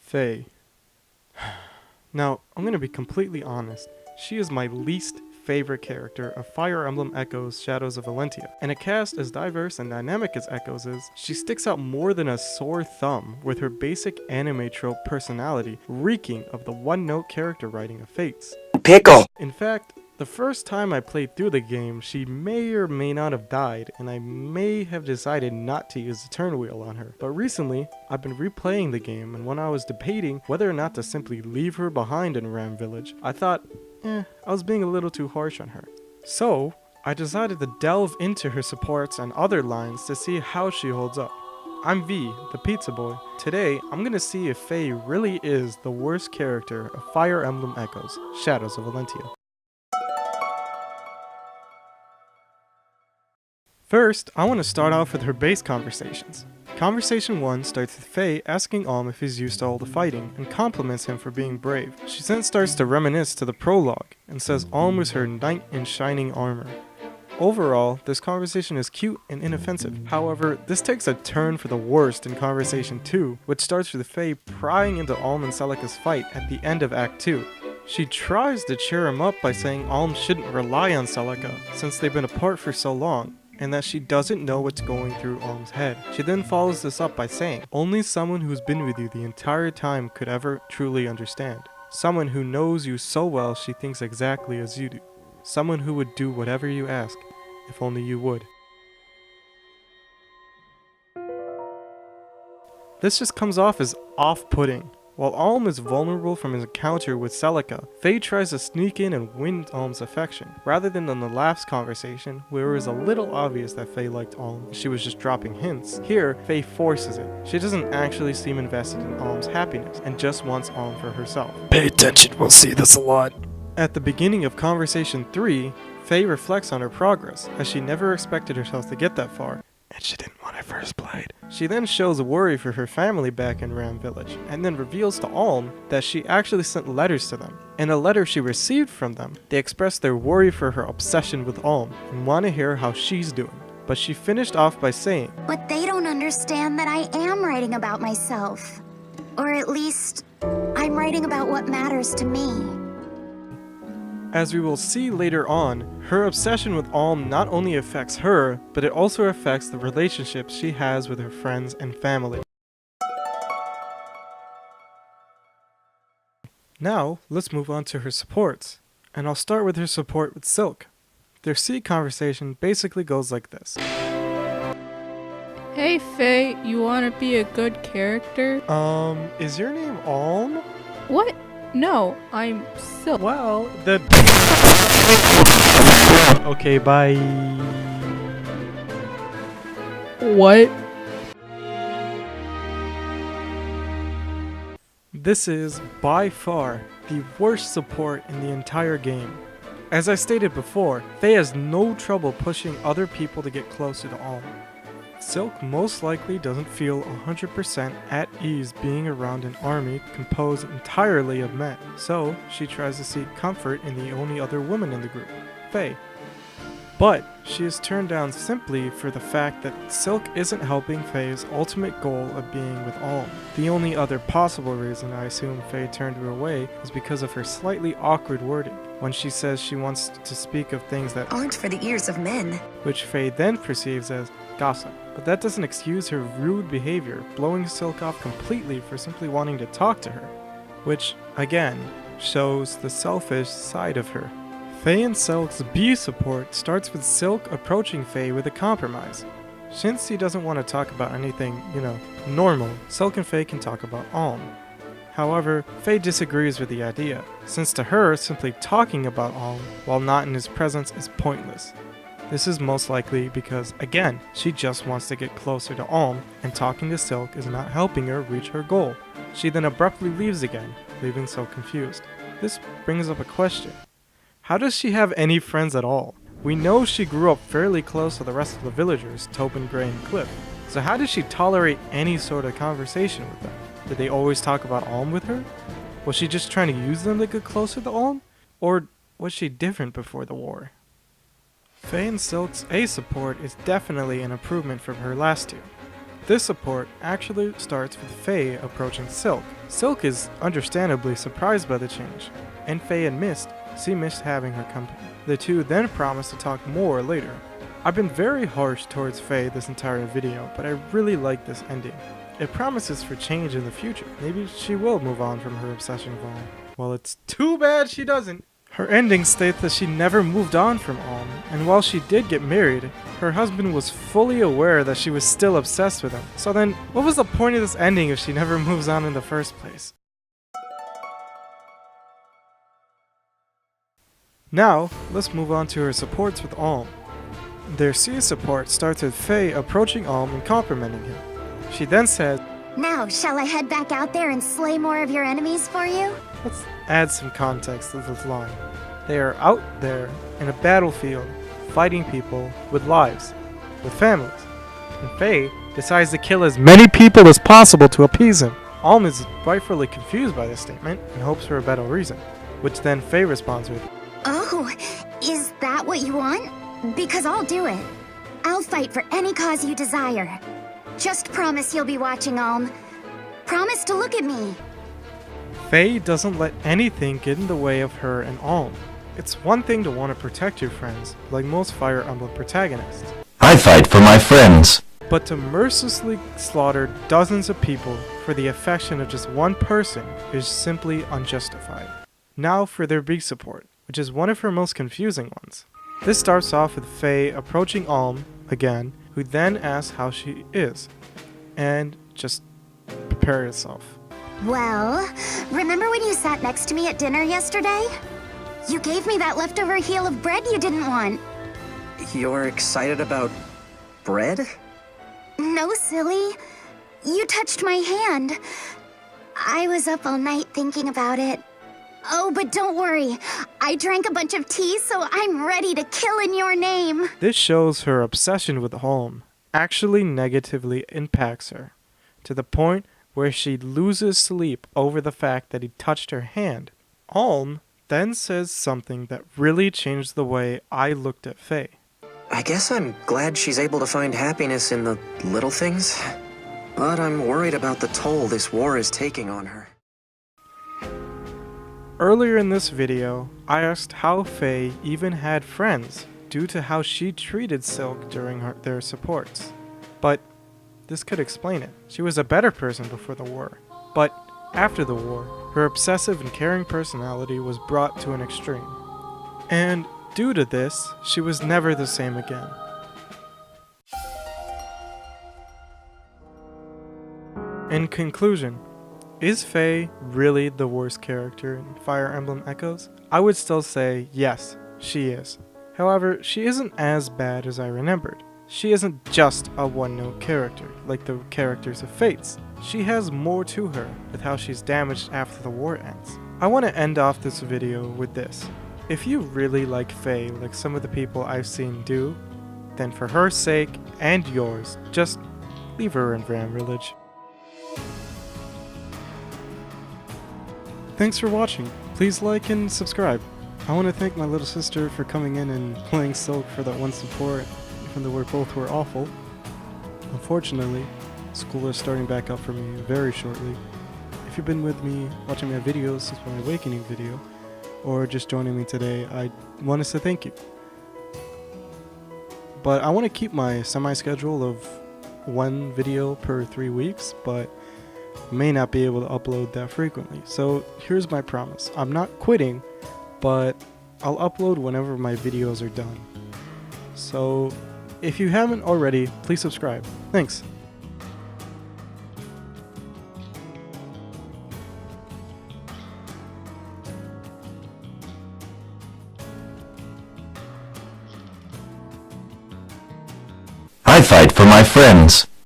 Faye. Now, I'm gonna be completely honest. She is my least favorite character of Fire Emblem Echoes Shadows of Valentia. In a cast as diverse and dynamic as Echoes is, she sticks out more than a sore thumb with her basic anime trope personality reeking of the one-note character writing of Fates. Pickle! In fact, the first time I played through the game, she may or may not have died, and I may have decided not to use the turn wheel on her. But recently, I've been replaying the game, and when I was debating whether or not to simply leave her behind in Ram Village, I thought, I was being a little too harsh on her. So, I decided to delve into her supports and other lines to see how she holds up. I'm Vthepizzaboy. Today, I'm gonna see if Faye really is the worst character of Fire Emblem Echoes, Shadows of Valentia. First, I want to start off with her base conversations. Conversation 1 starts with Faye asking Alm if he's used to all the fighting, and compliments him for being brave. She then starts to reminisce to the prologue, and says Alm was her knight in shining armor. Overall, this conversation is cute and inoffensive. However, this takes a turn for the worst in Conversation 2, which starts with Faye prying into Alm and Silque's fight at the end of Act 2. She tries to cheer him up by saying Alm shouldn't rely on Silque, since they've been apart for so long, and that she doesn't know what's going through Alm's head. She then follows this up by saying, only someone who's been with you the entire time could ever truly understand. Someone who knows you so well she thinks exactly as you do. Someone who would do whatever you ask, if only you would. This just comes off as off-putting. While Alm is vulnerable from his encounter with Silque, Faye tries to sneak in and win Alm's affection, rather than in the last conversation, where it was a little obvious that Faye liked Alm, she was just dropping hints. Here, Faye forces it. She doesn't actually seem invested in Alm's happiness, and just wants Alm for herself. Pay attention, we'll see this a lot. At the beginning of Conversation 3, Faye reflects on her progress, as she never expected herself to get that far, and she didn't when I first played. She then shows worry for her family back in Ram Village, and then reveals to Alm that she actually sent letters to them. In a letter she received from them, they expressed their worry for her obsession with Alm, and want to hear how she's doing. But she finished off by saying, but they don't understand that I am writing about myself. Or at least, I'm writing about what matters to me. As we will see later on, her obsession with Alm not only affects her, but it also affects the relationships she has with her friends and family. Now, let's move on to her supports, and I'll start with her support with Silque. Their C conversation basically goes like this. Hey Faye, you wanna be a good character? Is your name Alm? What? No, I'm Silque. Well, then... Okay, bye. What? This is, by far, the worst support in the entire game. As I stated before, Faye has no trouble pushing other people to get closer to Alm. Silque most likely doesn't feel 100% at ease being around an army composed entirely of men, so she tries to seek comfort in the only other woman in the group, Faye. But she is turned down simply for the fact that Silque isn't helping Faye's ultimate goal of being with Alm. The only other possible reason I assume Faye turned her away is because of her slightly awkward wording, when she says she wants to speak of things that aren't for the ears of men. Which Faye then perceives as gossip. But that doesn't excuse her rude behavior, blowing Silque off completely for simply wanting to talk to her. Which, again, shows the selfish side of her. Faye and Silque's B support starts with Silque approaching Faye with a compromise. Since he doesn't want to talk about anything, normal, Silque and Faye can talk about Alm. However, Faye disagrees with the idea, since to her, simply talking about Alm while not in his presence is pointless. This is most likely because, again, she just wants to get closer to Alm, and talking to Silque is not helping her reach her goal. She then abruptly leaves again, leaving Silque confused. This brings up a question. How does she have any friends at all? We know she grew up fairly close to the rest of the villagers, Topin, Gray, and Cliff. So how does she tolerate any sort of conversation with them? Did they always talk about Alm with her? Was she just trying to use them to get closer to Alm? Or was she different before the war? Faye and Silque's A support is definitely an improvement from her last two. This support actually starts with Faye approaching Silque. Silque is understandably surprised by the change, and Faye and Mist see Mist having her company. The two then promise to talk more later. I've been very harsh towards Faye this entire video, but I really like this ending. It promises for change in the future. Maybe she will move on from her obsession with Alm. Well, it's too bad she doesn't. Her ending states that she never moved on from Alm, and while she did get married, her husband was fully aware that she was still obsessed with him. So then, what was the point of this ending if she never moves on in the first place? Now, let's move on to her supports with Alm. Their C support starts with Faye approaching Alm and complimenting him. She then says, Now, shall I head back out there and slay more of your enemies for you? let's add some context to this line. They are out there in a battlefield, fighting people with lives, with families. And Faye decides to kill as many people as possible to appease him. Alm is rightfully confused by this statement and hopes for a better reason, which then Faye responds with, Oh, is that what you want? Because I'll do it. I'll fight for any cause you desire. Just promise you'll be watching, Alm. Promise to look at me. Faye doesn't let anything get in the way of her and Alm. It's one thing to want to protect your friends, like most Fire Emblem protagonists, I fight for my friends. but to mercilessly slaughter dozens of people for the affection of just one person is simply unjustified. Now for their B support, which is one of her most confusing ones. This starts off with Faye approaching Alm again, who then asks how she is, and just prepare yourself. Well, remember when you sat next to me at dinner yesterday? You gave me that leftover heel of bread you didn't want. You're excited about bread? No, silly. You touched my hand. I was up all night thinking about it. Oh, but don't worry. I drank a bunch of tea, so I'm ready to kill in your name. This shows her obsession with Alm actually negatively impacts her, to the point where she loses sleep over the fact that he touched her hand. Alm then says something that really changed the way I looked at Faye. I guess I'm glad she's able to find happiness in the little things, but I'm worried about the toll this war is taking on her. Earlier in this video, I asked how Faye even had friends due to how she treated Silque during their supports. But this could explain it. She was a better person before the war. But after the war, her obsessive and caring personality was brought to an extreme. And due to this, she was never the same again. In conclusion, is Faye really the worst character in Fire Emblem Echoes? I would still say yes, she is. However, she isn't as bad as I remembered. She isn't just a one-note character, like the characters of Fates. She has more to her with how she's damaged after the war ends. I want to end off this video with this. If you really like Faye like some of the people I've seen do, then for her sake and yours, just leave her in Ram Village. Thanks for watching. Please like and subscribe. I want to thank my little sister for coming in and playing Silque for that one support, even though we both were awful. Unfortunately, school is starting back up for me very shortly. If you've been with me watching my videos since my awakening video, or just joining me today, I want to say thank you. But I want to keep my semi-schedule of one video per 3 weeks, but may not be able to upload that frequently. So here's my promise. I'm not quitting, but I'll upload whenever my videos are done. So if you haven't already, please subscribe. Thanks. I fight for my friends.